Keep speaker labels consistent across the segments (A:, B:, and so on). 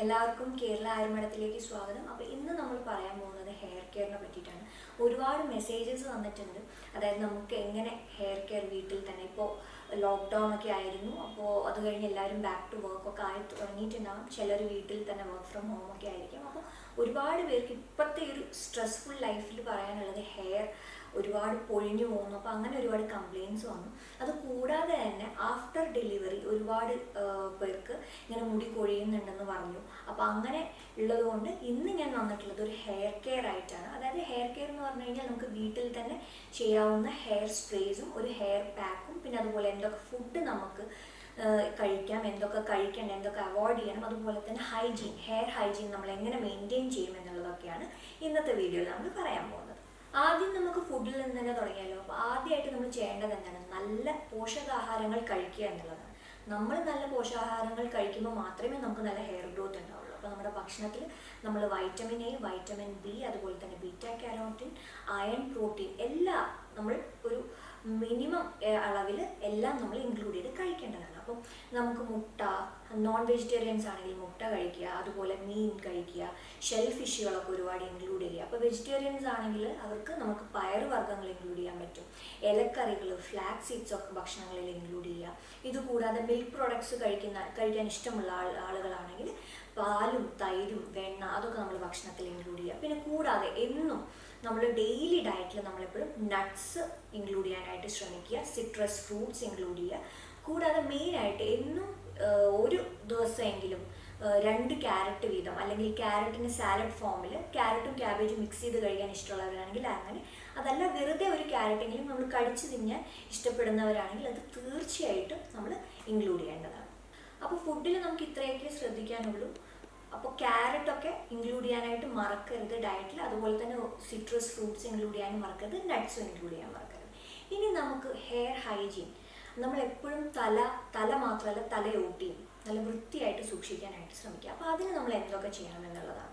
A: എല്ലാവർക്കും കേരള ആയുർവേദത്തിലേക്ക് സ്വാഗതം. അപ്പോൾ ഇന്ന് നമ്മൾ പറയാൻ പോകുന്നത് ഹെയർ കെയറിനെ പറ്റിയിട്ടാണ്. ഒരുപാട് മെസ്സേജസ് വന്നിട്ടുണ്ട്. അതായത് നമുക്ക് എങ്ങനെ ഹെയർ കെയർ വീട്ടിൽ തന്നെ, ഇപ്പോൾ ലോക്ക്ഡൗൺ ഒക്കെ ആയിരുന്നു, അപ്പോൾ അത് കഴിഞ്ഞ് എല്ലാവരും ബാക്ക് ടു വർക്ക് ഒക്കെ ആയി തുടങ്ങിയിട്ടുണ്ടാകും. ചിലർ വീട്ടിൽ തന്നെ വർക്ക് ഫ്രം ഹോം ഒക്കെ ആയിരിക്കും. അപ്പോൾ ഒരുപാട് പേർക്ക് ഇപ്പോഴത്തെ ഒരു സ്ട്രെസ്ഫുൾ ലൈഫിൽ പറയാനുള്ളത് ഹെയർ ഒരുപാട് പൊഴിഞ്ഞു പോകുന്നു. അപ്പോൾ അങ്ങനെ ഒരുപാട് കംപ്ലയിൻറ്റ്സ് വന്നു. അത് കൂടാതെ തന്നെ ആഫ്റ്റർ ഡെലിവറി ഒരുപാട് പേർക്ക് ഇങ്ങനെ മുടി കൊഴിയുന്നുണ്ടെന്ന് പറഞ്ഞു. അപ്പോൾ അങ്ങനെ ഉള്ളതുകൊണ്ട് ഇന്ന് ഞാൻ വന്നിട്ടുള്ളത് ഒരു ഹെയർ കെയർ ആയിട്ടാണ്. അതായത് ഹെയർ കെയർ എന്ന് പറഞ്ഞു കഴിഞ്ഞാൽ നമുക്ക് വീട്ടിൽ തന്നെ ചെയ്യാവുന്ന ഹെയർ സ്പ്രേസും ഒരു ഹെയർ പാക്കും, പിന്നെ അതുപോലെ എന്തൊക്കെ ഫുഡ് നമുക്ക് കഴിക്കാം, എന്തൊക്കെ കഴിക്കേണ്ട, എന്തൊക്കെ അവോയ്ഡ് ചെയ്യണം, അതുപോലെ തന്നെ ഹൈജീൻ, ഹെയർ ഹൈജീൻ നമ്മൾ എങ്ങനെ മെയിൻറ്റെയിൻ ചെയ്യും എന്നുള്ളതൊക്കെയാണ് ഇന്നത്തെ വീഡിയോയിൽ നമ്മൾ പറയാൻ പോകുന്നത്. ആദ്യം നമുക്ക് ഫുഡിൽ നിന്ന് തന്നെ തുടങ്ങിയാലോ. അപ്പോൾ ആദ്യമായിട്ട് നമ്മൾ ചെയ്യേണ്ടത് എന്താണ്? നല്ല പോഷകാഹാരങ്ങൾ കഴിക്കുക എന്നുള്ളതാണ്. നമ്മൾ നല്ല പോഷകാഹാരങ്ങൾ കഴിക്കുമ്പോൾ മാത്രമേ നമുക്ക് നല്ല ഹെയർ ഗ്രോത്ത് ഉണ്ടാവുള്ളൂ. അപ്പോൾ നമ്മുടെ ഭക്ഷണത്തിൽ നമ്മൾ വൈറ്റമിൻ എ, വൈറ്റമിൻ ബി, അതുപോലെ തന്നെ ബീറ്റാ കാരോട്ടിൻ, അയൺ, പ്രോട്ടീൻ എല്ലാം നമ്മൾ ഒരു മിനിമം അളവിൽ എല്ലാം നമ്മൾ ഇൻക്ലൂഡ് ചെയ്ത് കഴിക്കേണ്ടതാണ്. അപ്പം നമുക്ക് മുട്ട, നോൺ വെജിറ്റേറിയൻസ് ആണെങ്കിൽ മുട്ട കഴിക്കുക, അതുപോലെ മീൻ കഴിക്കുക, ഷെൽ ഫിഷുകളൊക്കെ ഒരുപാട് ഇൻക്ലൂഡ് ചെയ്യുക. അപ്പോൾ വെജിറ്റേറിയൻസ് ആണെങ്കിൽ അവർക്ക് നമുക്ക് പയറുവർഗ്ഗങ്ങൾ ഇൻക്ലൂഡ് ചെയ്യാൻ പറ്റും. ഇലക്കറികൾ, ഫ്ലാക്സ് സീഡ്സ് ഒക്കെ ഭക്ഷണങ്ങളിൽ ഇൻക്ലൂഡ് ചെയ്യുക. ഇതുകൂടാതെ മിൽക്ക് പ്രോഡക്ട്സ് കഴിക്കാൻ ഇഷ്ടമുള്ള ആളുകളാണെങ്കിൽ പാലും തൈരും വെണ്ണ അതൊക്കെ നമ്മൾ ഭക്ഷണത്തിൽ ഇൻക്ലൂഡ് ചെയ്യുക. പിന്നെ കൂടാതെ എന്നും നമ്മൾ ഡെയിലി ഡയറ്റിൽ നമ്മളെപ്പോഴും നട്ട്സ് ഇൻക്ലൂഡ് ചെയ്യാനായിട്ട് ശ്രമിക്കുക, സിട്രസ് ഫ്രൂട്ട്സ് ഇൻക്ലൂഡ് ചെയ്യുക. കൂടാതെ മെയിനായിട്ട് എന്നും ഒരു ദിവസമെങ്കിലും 2 ക്യാരറ്റ് വീതം, അല്ലെങ്കിൽ ക്യാരറ്റിന് സാലഡ് ഫോമിൽ ക്യാരറ്റും ക്യാബേജും മിക്സ് ചെയ്ത് കഴിക്കാൻ ഇഷ്ടമുള്ളവരാണെങ്കിൽ അങ്ങനെ, അതല്ല വെറുതെ ഒരു ക്യാരറ്റെങ്കിലും നമ്മൾ കടിച്ചു തിന്നാൻ ഇഷ്ടപ്പെടുന്നവരാണെങ്കിൽ അത് തീർച്ചയായിട്ടും നമ്മൾ ഇൻക്ലൂഡ് ചെയ്യേണ്ടതാണ്. അപ്പോൾ ഫുഡിൽ നമുക്ക് ഇത്രയൊക്കെ ശ്രദ്ധിക്കാനുള്ളൂ. അപ്പോൾ ക്യാരറ്റൊക്കെ ഇൻക്ലൂഡ് ചെയ്യാനായിട്ട് മറക്കരുത് ഡയറ്റിൽ. അതുപോലെ തന്നെ സിട്രസ് ഫ്രൂട്ട്സ് ഇൻക്ലൂഡ് ചെയ്യാനും മറക്കരുത്, നട്ട്സും ഇൻക്ലൂഡ് ചെയ്യാൻ മറക്കരുത്. ഇനി നമുക്ക് ഹെയർ ഹൈജീൻ, നമ്മളെപ്പോഴും തല മാത്രമല്ല തലയോട്ടിയും നല്ല വൃത്തിയായിട്ട് സൂക്ഷിക്കാനായിട്ട് ശ്രമിക്കുക. അപ്പോൾ അതിന് നമ്മൾ എന്തൊക്കെ ചെയ്യണം എന്നുള്ളതാണ്.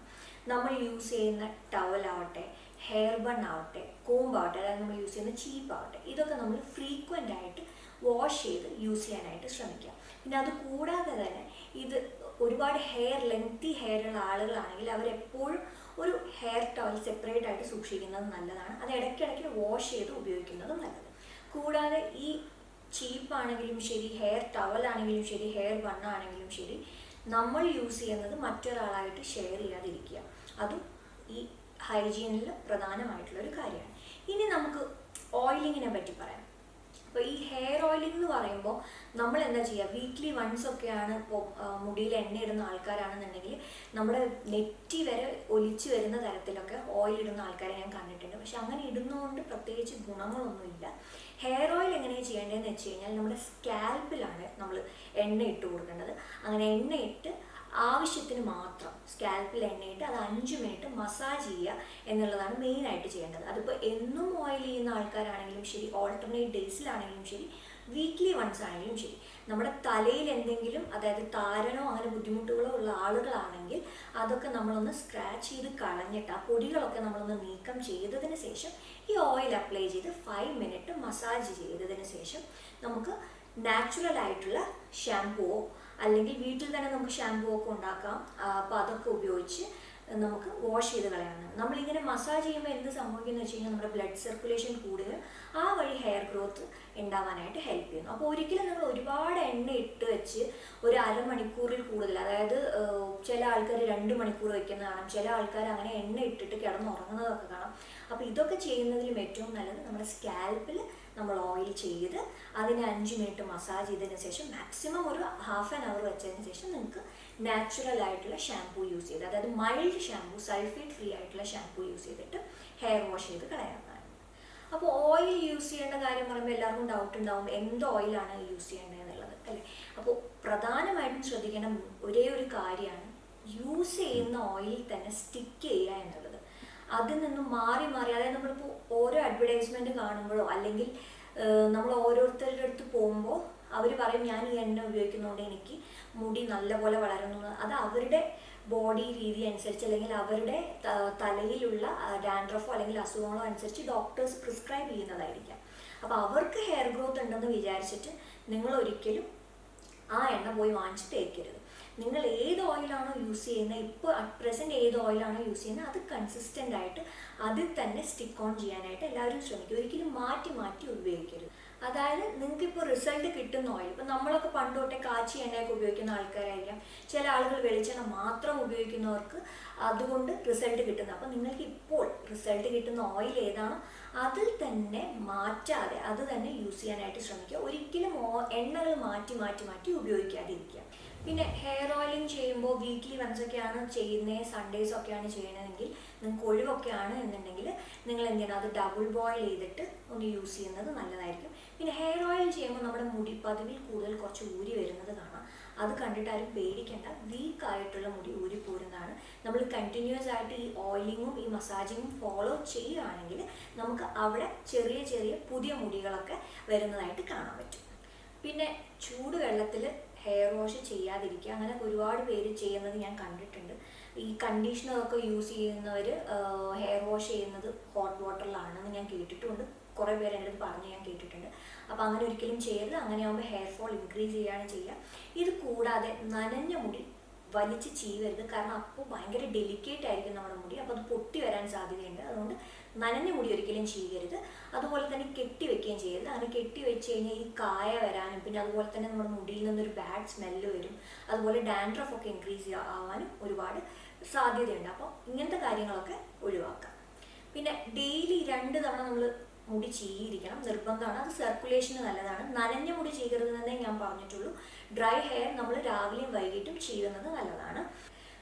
A: നമ്മൾ യൂസ് ചെയ്യുന്ന ടവലാവട്ടെ, ഹെയർ ബൺ ആവട്ടെ, കോമ്പാവട്ടെ, അതായത് നമ്മൾ യൂസ് ചെയ്യുന്ന ചീപ്പാവട്ടെ, ഇതൊക്കെ നമ്മൾ ഫ്രീക്വൻ്റ് ആയിട്ട് വാഷ് ചെയ്ത് യൂസ് ചെയ്യാനായിട്ട് ശ്രമിക്കുക. പിന്നെ അത് കൂടാതെ തന്നെ ഇത് ഒരുപാട് ലെങ്തി ഹെയറുള്ള ആളുകളാണെങ്കിൽ അവരെപ്പോഴും ഒരു ഹെയർ ടവൽ സെപ്പറേറ്റ് ആയിട്ട് സൂക്ഷിക്കുന്നത് നല്ലതാണ്. അത് ഇടയ്ക്കിടയ്ക്ക് വാഷ് ചെയ്ത് ഉപയോഗിക്കുന്നത് നല്ലത്. കൂടാതെ ഈ ചീപ്പാണെങ്കിലും ശരി, ഹെയർ ടവലാണെങ്കിലും ശരി, ഹെയർ ബണ്ണാണെങ്കിലും ശരി, നമ്മൾ യൂസ് ചെയ്യുന്നത് മറ്റൊരാളായിട്ട് ഷെയർ ചെയ്യാതിരിക്കുക. അതും ഈ ഹൈജീനിൽ പ്രധാനമായിട്ടുള്ളൊരു കാര്യമാണ്. ഇനി നമുക്ക് ഓയിലിങ്ങിനെ പറ്റി പറയാം. അപ്പോൾ ഈ ഹെയർ ഓയിലിംഗ് എന്ന് പറയുമ്പോൾ നമ്മൾ എന്താ ചെയ്യുക, വീക്ക്ലി വൺസ് ഒക്കെയാണ്. ഇപ്പോൾ മുടിയിൽ എണ്ണ ഇടുന്ന ആൾക്കാരാണെന്നുണ്ടെങ്കിൽ നമ്മുടെ നെറ്റി വരെ ഒലിച്ച് വരുന്ന തരത്തിലൊക്കെ ഓയിൽ ഇടുന്ന ആൾക്കാരെ ഞാൻ കണ്ടിട്ടുണ്ട്. പക്ഷെ അങ്ങനെ ഇടുന്നതുകൊണ്ട് പ്രത്യേകിച്ച് ഗുണങ്ങളൊന്നുമില്ല. ഹെയർ ഓയിൽ എങ്ങനെയാണ് ചെയ്യേണ്ടതെന്ന് വെച്ച് കഴിഞ്ഞാൽ നമ്മുടെ സ്കാൽപ്പിലാണ് നമ്മൾ എണ്ണ ഇട്ട് കൊടുക്കേണ്ടത്. അങ്ങനെ എണ്ണയിട്ട് ആവശ്യത്തിന് മാത്രം സ്കാൽപ്പിൽ എണ്ണയിട്ട് അത് 5 മിനിറ്റ് മസാജ് ചെയ്യുക എന്നുള്ളതാണ് മെയിനായിട്ട് ചെയ്യേണ്ടത്. അതിപ്പോൾ എന്നും ഓയിൽ ചെയ്യുന്ന ആൾക്കാരാണെങ്കിലും ശരി, ഓൾട്ടർനേറ്റ് ഡേയ്സിലാണെങ്കിലും ശരി, വീക്ക്ലി വൺസ് ആണെങ്കിലും ശരി, നമ്മുടെ തലയിൽ എന്തെങ്കിലും, അതായത് താരനോ അങ്ങനെ ബുദ്ധിമുട്ടുകളോ ഉള്ള ആളുകളാണെങ്കിൽ അതൊക്കെ നമ്മളൊന്ന് സ്ക്രാച്ച് ചെയ്ത് കളഞ്ഞിട്ട് ആ പൊടികളൊക്കെ നമ്മളൊന്ന് നീക്കം ചെയ്തതിന് ശേഷം ഈ ഓയിൽ അപ്ലൈ ചെയ്ത് 5 മിനിറ്റ് മസാജ് ചെയ്തതിന് ശേഷം നമുക്ക് നാച്ചുറൽ ആയിട്ടുള്ള ഷാംപൂവോ അല്ലെങ്കിൽ വീട്ടിൽ തന്നെ നമുക്ക് ഷാംപൂ ഒക്കെ ഉണ്ടാക്കാം. അപ്പോൾ അതൊക്കെ ഉപയോഗിച്ച് നമുക്ക് വാഷ് ചെയ്ത് കളയാവുന്നതാണ്. നമ്മളിങ്ങനെ മസാജ് ചെയ്യുമ്പോൾ എന്ത് സംഭവിക്കുന്നത് വെച്ച് കഴിഞ്ഞാൽ നമ്മുടെ ബ്ലഡ് സർക്കുലേഷൻ കൂടുകയും ആ വഴി ഹെയർ ഗ്രോത്ത് ഉണ്ടാവാനായിട്ട് ഹെൽപ്പ് ചെയ്യുന്നു. അപ്പോൾ ഒരിക്കലും നമ്മൾ ഒരുപാട് എണ്ണ ഇട്ട് വെച്ച് ഒരു അരമണിക്കൂറിൽ കൂടുതൽ, അതായത് ചില ആൾക്കാർ 2 മണിക്കൂർ വയ്ക്കുന്നത് കാണാം, ചില ആൾക്കാർ അങ്ങനെ എണ്ണ ഇട്ടിട്ട് കിടന്നുറങ്ങുന്നതൊക്കെ കാണാം. അപ്പോൾ ഇതൊക്കെ ചെയ്യുന്നതിലും ഏറ്റവും നല്ലത് നമ്മുടെ സ്കാൽപ്പിൽ നമ്മൾ ഓയിൽ ചെയ്ത് അതിന് 5 മിനിറ്റ് മസാജ് ചെയ്തതിന് ശേഷം മാക്സിമം ഒരു ഹാഫ് ആൻ അവർ വെച്ചതിന് ശേഷം നിങ്ങൾക്ക് നാച്ചുറൽ ആയിട്ടുള്ള ഷാംപൂ യൂസ് ചെയ്ത്, അതായത് മൈൽഡ് ഷാംപൂ, സൾഫേറ്റ് ഫ്രീ ആയിട്ടുള്ള ഷാംപൂ യൂസ് ചെയ്തിട്ട് ഹെയർ വാഷ് ചെയ്ത് കളയാവുന്നതാണ്. അപ്പോൾ ഓയിൽ യൂസ് ചെയ്യേണ്ട കാര്യം പറയുമ്പോൾ എല്ലാവർക്കും ഡൗട്ട് ഉണ്ടാവും, എന്ത് ഓയിലാണ് യൂസ് ചെയ്യേണ്ടത് എന്നുള്ളത് അല്ലേ. അപ്പോൾ പ്രധാനമായിട്ടും ശ്രദ്ധിക്കേണ്ട ഒരേ ഒരു കാര്യമാണ് യൂസ് ചെയ്യുന്ന ഓയിൽ തന്നെ സ്റ്റിക്ക് ചെയ്യുക എന്നുള്ളത്. അതിൽ നിന്നും മാറി അതായത് നമ്മളിപ്പോൾ ഓരോ അഡ്വർടൈസ്മെൻറ്റ് കാണുമ്പോഴോ അല്ലെങ്കിൽ നമ്മൾ ഓരോരുത്തരുടെ അടുത്ത് പോകുമ്പോൾ അവർ പറയും ഞാൻ ഈ എണ്ണ ഉപയോഗിക്കുന്നതുകൊണ്ട് എനിക്ക് മുടി നല്ലപോലെ വളരുന്നു. അത് അവരുടെ ബോഡി രീതി അനുസരിച്ച് അല്ലെങ്കിൽ അവരുടെ തലയിലുള്ള ഡാൻഡ്രഫോ അല്ലെങ്കിൽ അസുഖങ്ങളോ അനുസരിച്ച് ഡോക്ടേഴ്സ് പ്രിസ്ക്രൈബ് ചെയ്യുന്നതായിരിക്കാം. അപ്പോൾ അവർക്ക് ഹെയർ ഗ്രോത്ത് ഉണ്ടെന്ന് വിചാരിച്ചിട്ട് നിങ്ങൾ ഒരിക്കലും ആ എണ്ണ പോയി വാങ്ങിച്ച് തേക്കരുത്. നിങ്ങൾ ഏത് ഓയിലാണോ യൂസ് ചെയ്യുന്നത്, ഇപ്പോൾ അറ്റ് പ്രസൻറ്റ് ഏത് ഓയിലാണോ യൂസ് ചെയ്യുന്നത്, അത് കൺസിസ്റ്റൻ്റ് ആയിട്ട് അതിൽ തന്നെ സ്റ്റിക്ക് ഓൺ ചെയ്യാനായിട്ട് എല്ലാവരും ശ്രമിക്കും. ഒരിക്കലും മാറ്റി മാറ്റി ഉപയോഗിക്കരുത്. അതായത് നിങ്ങൾക്കിപ്പോൾ റിസൾട്ട് കിട്ടുന്ന ഓയിൽ, ഇപ്പോൾ നമ്മളൊക്കെ പണ്ട് തൊട്ടേ കാച്ചി എണ്ണയൊക്കെ ഉപയോഗിക്കുന്ന ആൾക്കാരായിരിക്കാം. ചില ആളുകൾ വെളിച്ചെണ്ണ മാത്രം ഉപയോഗിക്കുന്നവർക്ക് അതുകൊണ്ട് റിസൾട്ട് കിട്ടുന്നത്. അപ്പോൾ നിങ്ങൾക്ക് ഇപ്പോൾ റിസൾട്ട് കിട്ടുന്ന ഓയിൽ ഏതാണോ അതിൽ തന്നെ മാറ്റാതെ അത് തന്നെ യൂസ് ചെയ്യാനായിട്ട് ശ്രമിക്കുക. ഒരിക്കലും എണ്ണകൾ മാറ്റി മാറ്റി മാറ്റി ഉപയോഗിക്കാതിരിക്കുക. പിന്നെ ഹെയർ ഓയിലിംഗ് ചെയ്യുമ്പോൾ വീക്ക്ലി വൺസ് ഒക്കെയാണ് ചെയ്യുന്നത്, സൺഡേസ് ഒക്കെയാണ് ചെയ്യണമെങ്കിൽ, നിങ്ങൾക്ക് ഒഴിവൊക്കെയാണ് എന്നുണ്ടെങ്കിൽ നിങ്ങൾ എന്ത് ചെയ്യണം, അത് ഡബിൾ ബോയിൽ ചെയ്തിട്ട് ഒന്ന് യൂസ് ചെയ്യുന്നത് നല്ലതായിരിക്കും. പിന്നെ ഹെയർ ഓയിൽ ചെയ്യുമ്പോൾ നമ്മുടെ മുടി പതിവിൽ കൂടുതൽ കുറച്ച് ഊരി വരുന്നത് കാണാം. അത് കണ്ടിട്ടാരും പേടിക്കേണ്ട, വീക്കായിട്ടുള്ള മുടി ഊരി പോരുന്നതാണ്. നമ്മൾ കണ്ടിന്യൂസ് ആയിട്ട് ഈ ഓയിലിങ്ങും ഈ മസാജിങ്ങും ഫോളോ ചെയ്യുകയാണെങ്കിൽ നമുക്ക് അവിടെ ചെറിയ ചെറിയ പുതിയ മുടികളൊക്കെ വരുന്നതായിട്ട് കാണാൻ പറ്റും. പിന്നെ ചൂടുവെള്ളത്തിൽ ഹെയർ വാഷ് ചെയ്യാതിരിക്കുക. അങ്ങനെ ഒരുപാട് പേര് ചെയ്യുന്നത് ഞാൻ കണ്ടിട്ടുണ്ട്. ഈ കണ്ടീഷണറൊക്കെ യൂസ് ചെയ്യുന്നവർ ഹെയർ വാഷ് ചെയ്യുന്നത് ഹോട്ട് വാട്ടറിലാണെന്ന് ഞാൻ കേട്ടിട്ടുണ്ട്. കുറേ പേര് എൻ്റെ അടുത്ത് പറഞ്ഞ് ഞാൻ കേട്ടിട്ടുണ്ട്. അപ്പോൾ അങ്ങനെ ഒരിക്കലും ചെയ്യരുത്. അങ്ങനെയാകുമ്പോൾ ഹെയർ ഫോൾ ഇൻക്രീസ് ചെയ്യുകയാണ് ചെയ്യുക. ഇത് കൂടാതെ നനഞ്ഞ മുടി വലിച്ച് ചീവരുത്. കാരണം അപ്പോൾ ഭയങ്കര ഡെലിക്കേറ്റ് ആയിരിക്കും നമ്മുടെ മുടി, അപ്പോൾ അത് പൊട്ടി വരാൻ സാധ്യതയുണ്ട്. അതുകൊണ്ട് നനഞ്ഞ മുടി ഒരിക്കലും ചെയ്യരുത്. അതുപോലെ തന്നെ കെട്ടി വെക്കുകയും ചെയ്യരുത്. അങ്ങനെ കെട്ടി വെച്ച് കഴിഞ്ഞാൽ ഈ കായ വരാനും പിന്നെ അതുപോലെ തന്നെ നമ്മുടെ മുടിയിൽ നിന്നൊരു ബാഡ് സ്മെല്ല് വരും. അതുപോലെ ഡാൻഡ്രഫ് ഒക്കെ ഇൻക്രീസ് ആവാനും ഒരുപാട് സാധ്യതയുണ്ട്. അപ്പോൾ ഇങ്ങനത്തെ കാര്യങ്ങളൊക്കെ ഒഴിവാക്കാം. പിന്നെ ഡെയിലി 2 തവണ നമ്മൾ മുടി ചീയിരിക്കണം, നിർബന്ധമാണ്. അത് സർക്കുലേഷന് നല്ലതാണ്. നനഞ്ഞ മുടി ചെയ്യരുതെന്നേ ഞാൻ പറഞ്ഞിട്ടുള്ളൂ. ഡ്രൈ ഹെയർ നമ്മൾ രാവിലെയും വൈകിട്ടും ചെയ്യുന്നത് നല്ലതാണ്.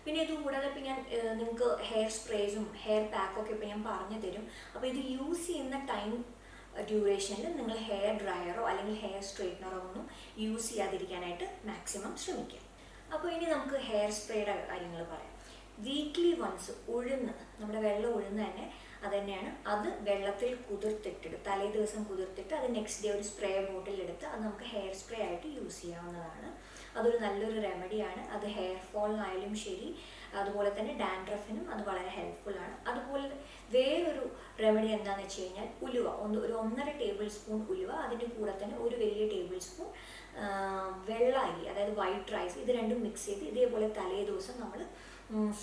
A: പിന്നെ ഇത് കൂടാതെ ഇപ്പം ഞാൻ നിങ്ങൾക്ക് ഹെയർ സ്പ്രേസും ഹെയർ പാക്കൊക്കെ ഇപ്പം ഞാൻ പറഞ്ഞു തരും. അപ്പോൾ ഇത് യൂസ് ചെയ്യുന്ന ടൈം ഡ്യൂറേഷനിൽ നിങ്ങൾ ഹെയർ ഡ്രയറോ അല്ലെങ്കിൽ ഹെയർ സ്ട്രെയിറ്റ്നറോ ഒന്നും യൂസ് ചെയ്യാതിരിക്കാനായിട്ട് മാക്സിമം ശ്രമിക്കുക. അപ്പോൾ ഇനി നമുക്ക് ഹെയർ സ്പ്രേയുടെ കാര്യങ്ങൾ പറയാം. വീക്ക്ലി വൺസ് ഉഴുന്ന്, നമ്മുടെ വെള്ളം ഉഴുന്ന് തന്നെ അത് തന്നെയാണ്, അത് വെള്ളത്തിൽ കുതിർത്തിട്ടിട്ട് തലേ ദിവസം കുതിർത്തിട്ട് അത് നെക്സ്റ്റ് ഡേ ഒരു സ്പ്രേ ബോട്ടിലെടുത്ത് അത് നമുക്ക് ഹെയർ സ്പ്രേ ആയിട്ട് യൂസ് ചെയ്യാവുന്നതാണ്. അതൊരു നല്ലൊരു റെമഡിയാണ്. അത് ഹെയർ ഫോളിനായാലും ശരി, അതുപോലെ തന്നെ ഡാൻഡ്രഫിനും അത് വളരെ ഹെൽപ്ഫുള്ളാണ്. അതുപോലെ വേറൊരു റെമഡി എന്താണെന്ന് വെച്ച് കഴിഞ്ഞാൽ ഉലുവ, ഒരു 1.5 ടേബിൾ സ്പൂൺ ഉലുവ, അതിൻ്റെ കൂടെ തന്നെ ഒരു വലിയ ടേബിൾ സ്പൂൺ വെള്ള അരി, അതായത് വൈറ്റ് റൈസ്, ഇത് രണ്ടും മിക്സ് ചെയ്ത് ഇതേപോലെ തലേ ദിവസം നമ്മൾ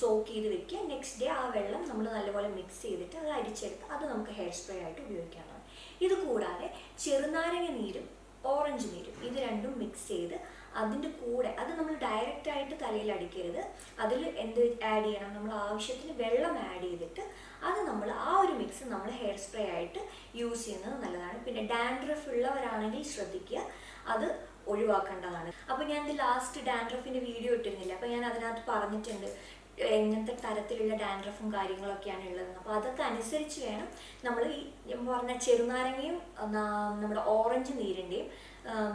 A: സോക്ക് ചെയ്ത് വെക്കുക. നെക്സ്റ്റ് ഡേ ആ വെള്ളം നമ്മൾ നല്ലപോലെ മിക്സ് ചെയ്തിട്ട് അത് അരിച്ചെടുത്ത് അത് നമുക്ക് ഹെയർ സ്പ്രേ ആയിട്ട് ഉപയോഗിക്കാവുന്നതാണ്. ഇത് കൂടാതെ ചെറുനാരങ്ങ നീരും ഓറഞ്ച് നീരും ഇത് രണ്ടും മിക്സ് ചെയ്ത് അതിൻ്റെ കൂടെ, അത് നമ്മൾ ഡയറക്റ്റായിട്ട് തലയിൽ അടിക്കരുത്, അതിൽ എന്ത് ആഡ് ചെയ്യണം, നമ്മൾ ആവശ്യത്തിന് വെള്ളം ആഡ് ചെയ്തിട്ട് അത് നമ്മൾ ആ ഒരു മിക്സ് നമ്മൾ ഹെയർ സ്പ്രേ ആയിട്ട് യൂസ് ചെയ്യുന്നത് നല്ലതാണ്. പിന്നെ ഡാൻഡ്രഫ് ഉള്ളവരാണെങ്കിൽ ശ്രദ്ധിക്കുക, അത് ഒഴിവാക്കേണ്ടതാണ്. അപ്പോൾ ഞാൻ ഇത് ലാസ്റ്റ് ഡാൻഡ്രഫിൻ്റെ വീഡിയോ ഇട്ടിരുന്നില്ല, അപ്പോൾ ഞാൻ അതിനകത്ത് പറഞ്ഞിട്ടുണ്ട് എങ്ങനത്തെ തരത്തിലുള്ള ഡാൻഡ്രഫും കാര്യങ്ങളൊക്കെയാണ് ഉള്ളതെന്ന്. അപ്പോൾ അതൊക്കെ അനുസരിച്ച് വേണം നമ്മൾ ഈ പറഞ്ഞ ചെറുനാരങ്ങയും നമ്മുടെ ഓറഞ്ച് നീരിൻ്റെയും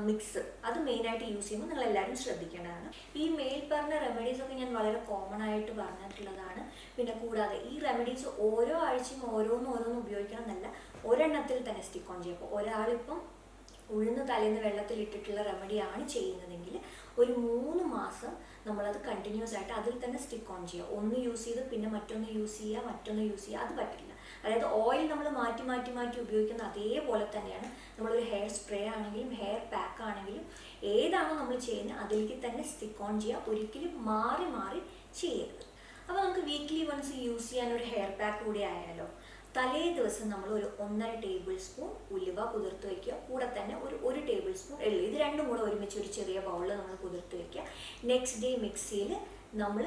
A: മിക്സ് അത് മെയിനായിട്ട് യൂസ് ചെയ്യുമ്പോൾ നിങ്ങളെല്ലാവരും ശ്രദ്ധിക്കേണ്ടതാണ്. ഈ മേൽ പറഞ്ഞ റെമഡീസൊക്കെ ഞാൻ വളരെ കോമൺ ആയിട്ട് പറഞ്ഞിട്ടുള്ളതാണ്. പിന്നെ കൂടാതെ ഈ റെമഡീസ് ഓരോ ആഴ്ചയും ഓരോന്ന് ഉപയോഗിക്കണം എന്നല്ല, ഒരെണ്ണത്തിൽ തന്നെ സ്റ്റിക്ക് ഓൺ ചെയ്യും. അപ്പോൾ ഒരാളിപ്പം ഉഴുന്ന് തലേന്ന് വെള്ളത്തിൽ ഇട്ടിട്ടുള്ള റെമഡിയാണ് ചെയ്യുന്നതെങ്കിൽ ഒരു 3 മാസം നമ്മളത് കണ്ടിന്യൂസ് ആയിട്ട് അതിൽ തന്നെ സ്റ്റിക്ക് ഓൺ ചെയ്യുക. ഒന്ന് യൂസ് ചെയ്ത് പിന്നെ മറ്റൊന്ന് യൂസ് ചെയ്യുക, മറ്റൊന്ന് യൂസ് ചെയ്യുക, അത് പറ്റില്ല. അതായത് ഓയിൽ നമ്മൾ മാറ്റി മാറ്റി മാറ്റി ഉപയോഗിക്കുന്ന അതേപോലെ തന്നെയാണ് നമ്മളൊരു ഹെയർ സ്പ്രേ ആണെങ്കിലും ഹെയർ പാക്ക് ആണെങ്കിലും ഏതാണോ നമ്മൾ ചെയ്യുന്നത് അതിലേക്ക് തന്നെ സ്റ്റിക്ക് ഓൺ ചെയ്യുക. ഒരിക്കലും മാറി മാറി ചെയ്യരുത്. അപ്പോൾ നമുക്ക് വീക്ക്ലി വൺസ് യൂസ് ചെയ്യാനൊരു ഹെയർ പാക്ക് കൂടി ആയാലോ. തലേ ദിവസം നമ്മൾ ഒരു 1.5 ടേബിൾ സ്പൂൺ ഉലുവ കുതിർത്ത് വയ്ക്കുക, കൂടെ തന്നെ ഒരു ടേബിൾ സ്പൂൺ എള്ള്, ഇത് രണ്ടും കൂടെ ഒരുമിച്ച് ഒരു ചെറിയ ബൗളിൽ നമ്മൾ കുതിർത്ത് വയ്ക്കുക. നെക്സ്റ്റ് ഡേ മിക്സിയിൽ നമ്മൾ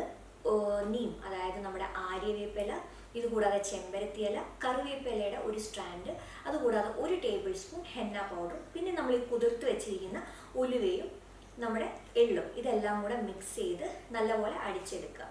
A: നീം, അതായത് നമ്മുടെ ആര്യവേപ്പില, ഇതുകൂടാതെ ചെമ്പരത്തി ഇല, കറിവേപ്പിലയുടെ ഒരു സ്ട്രാൻഡ്, അതുകൂടാതെ 1 ടേബിൾ സ്പൂൺ ഹെന്ന പൗഡർ, പിന്നെ നമ്മൾ ഈ കുതിർത്ത് വെച്ചിരിക്കുന്ന ഉലുവയും നമ്മുടെ എള്ളും ഇതെല്ലാം കൂടെ മിക്സ് ചെയ്ത് നല്ലപോലെ അടിച്ചെടുക്കുക.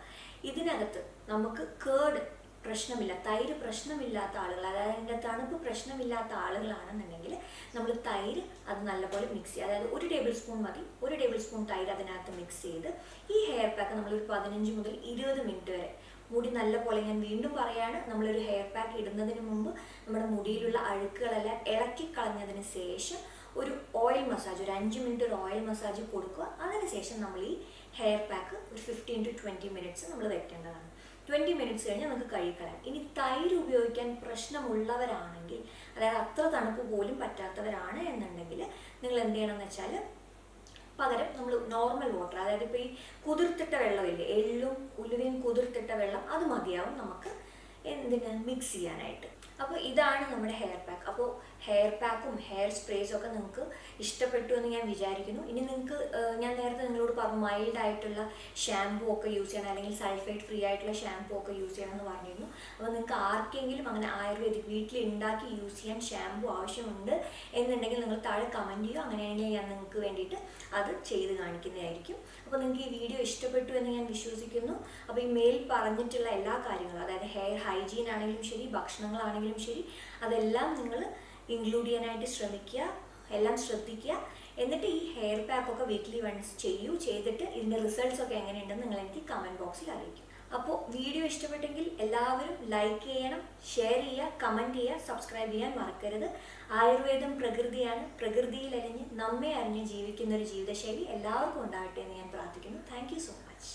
A: ഇതിനകത്ത് നമുക്ക് കേർഡ് പ്രശ്നമില്ല, തൈര് പ്രശ്നമില്ലാത്ത ആളുകൾ, അതായത് അതിൻ്റെ തണുപ്പ് പ്രശ്നമില്ലാത്ത ആളുകളാണെന്നുണ്ടെങ്കിൽ നമ്മൾ തൈര് അത് നല്ലപോലെ മിക്സ് ചെയ്യുക. അതായത് 1 ടേബിൾ സ്പൂൺ മതി, 1 ടേബിൾ സ്പൂൺ തൈര് അതിനകത്ത് മിക്സ് ചെയ്ത് ഈ ഹെയർ പാക്ക് നമ്മളൊരു 15 മുതൽ 20 മിനിറ്റ് വരെ മുടി നല്ലപോലെ, ഞാൻ വീണ്ടും പറയാണ്, നമ്മളൊരു ഹെയർ പാക്ക് ഇടുന്നതിന് മുമ്പ് നമ്മുടെ മുടിയിലുള്ള അഴുക്കുകളെല്ലാം ഇളക്കി കളഞ്ഞതിന് ശേഷം ഒരു ഓയിൽ മസാജ്, ഒരു 5 മിനിറ്റ് ഒരു ഓയിൽ മസാജ് കൊടുക്കുക. അതിനുശേഷം നമ്മൾ ഈ ഹെയർ പാക്ക് ഒരു 15 to 20 മിനിറ്റ്സ് നമ്മൾ വെക്കേണ്ടതാണ്. 20 മിനിറ്റ്സ് കഴിഞ്ഞാൽ നമുക്ക് കഴുകിക്കളയാം. ഇനി തൈര് ഉപയോഗിക്കാൻ പ്രശ്നമുള്ളവരാണെങ്കിൽ, അതായത് അത്ര തണുപ്പ് പോലും പറ്റാത്തവരാണ് എന്നുണ്ടെങ്കിൽ നിങ്ങൾ എന്ത് ചെയ്യണമെന്ന് വെച്ചാൽ പകരം നമ്മൾ നോർമൽ വാട്ടർ, അതായത് ഇപ്പോൾ ഈ കുതിർത്തിട്ട വെള്ളമില്ലേ, എള്ളും ഉലുവയും കുതിർത്തിട്ട വെള്ളം, അത് മതിയാവും നമുക്ക് എന്തിന് മിക്സ് ചെയ്യാനായിട്ട്. അപ്പോൾ ഇതാണ് നമ്മുടെ ഹെയർ പാക്ക്. അപ്പോൾ ഹെയർ പാക്കും ഹെയർ സ്പ്രേസും ഒക്കെ നിങ്ങൾക്ക് ഇഷ്ടപ്പെട്ടു എന്ന് ഞാൻ വിചാരിക്കുന്നു. ഇനി നിങ്ങൾക്ക് ഞാൻ നേരത്തെ നിങ്ങളോട് പറഞ്ഞു മൈൽഡ് ആയിട്ടുള്ള ഷാമ്പൂ ഒക്കെ യൂസ് ചെയ്യണം, അല്ലെങ്കിൽ സൾഫേറ്റ് ഫ്രീ ആയിട്ടുള്ള ഷാമ്പൂ ഒക്കെ യൂസ് ചെയ്യണം എന്ന് പറഞ്ഞിരുന്നു. അപ്പോൾ നിങ്ങൾക്ക് ആർക്കെങ്കിലും അങ്ങനെ ആയുർവേദിക് വീട്ടിൽ ഉണ്ടാക്കി യൂസ് ചെയ്യാൻ ഷാമ്പൂ ആവശ്യമുണ്ട് എന്നുണ്ടെങ്കിൽ നിങ്ങൾ താഴെ കമൻറ്റ് ചെയ്യുക. അങ്ങനെയാണെങ്കിൽ ഞാൻ നിങ്ങൾക്ക് വേണ്ടിയിട്ട് അത് ചെയ്ത് കാണിക്കുന്നതായിരിക്കും. അപ്പോൾ നിങ്ങൾക്ക് ഈ വീഡിയോ ഇഷ്ടപ്പെട്ടു എന്ന് ഞാൻ വിശ്വസിക്കുന്നു. അപ്പോൾ ഈ മേൽ പറഞ്ഞിട്ടുള്ള എല്ലാ കാര്യങ്ങളും, അതായത് ഹെയർ ഹൈജീൻ ആണെങ്കിലും ശരി, ഭക്ഷണങ്ങളാണെങ്കിലും ശരി, അതെല്ലാം നിങ്ങൾ ഇൻക്ലൂഡ് ചെയ്യാനായിട്ട് ശ്രമിക്കുക, എല്ലാം ശ്രദ്ധിക്കുക. എന്നിട്ട് ഈ ഹെയർ പാക്കൊക്കെ വീക്ക്ലി വൺസ് ചെയ്തിട്ട് ഇതിൻ്റെ റിസൾട്ട്സ് ഒക്കെ എങ്ങനെയുണ്ടെന്ന് നിങ്ങൾ എനിക്ക് കമൻറ്റ് ബോക്സിൽ അറിയിക്കും. അപ്പോൾ വീഡിയോ ഇഷ്ടപ്പെട്ടെങ്കിൽ എല്ലാവരും ലൈക്ക് ചെയ്യണം, ഷെയർ ചെയ്യുക, കമൻറ്റ് ചെയ്യുക, സബ്സ്ക്രൈബ് ചെയ്യാൻ മറക്കരുത്. ആയുർവേദം പ്രകൃതിയാണ്, പ്രകൃതിയിൽ അലിഞ്ഞ് നമ്മെ അറിഞ്ഞ് ജീവിക്കുന്ന ഒരു ജീവിതശൈലി എല്ലാവർക്കും ഉണ്ടാകട്ടെ എന്ന് ഞാൻ പ്രാർത്ഥിക്കുന്നു. Thank you so much.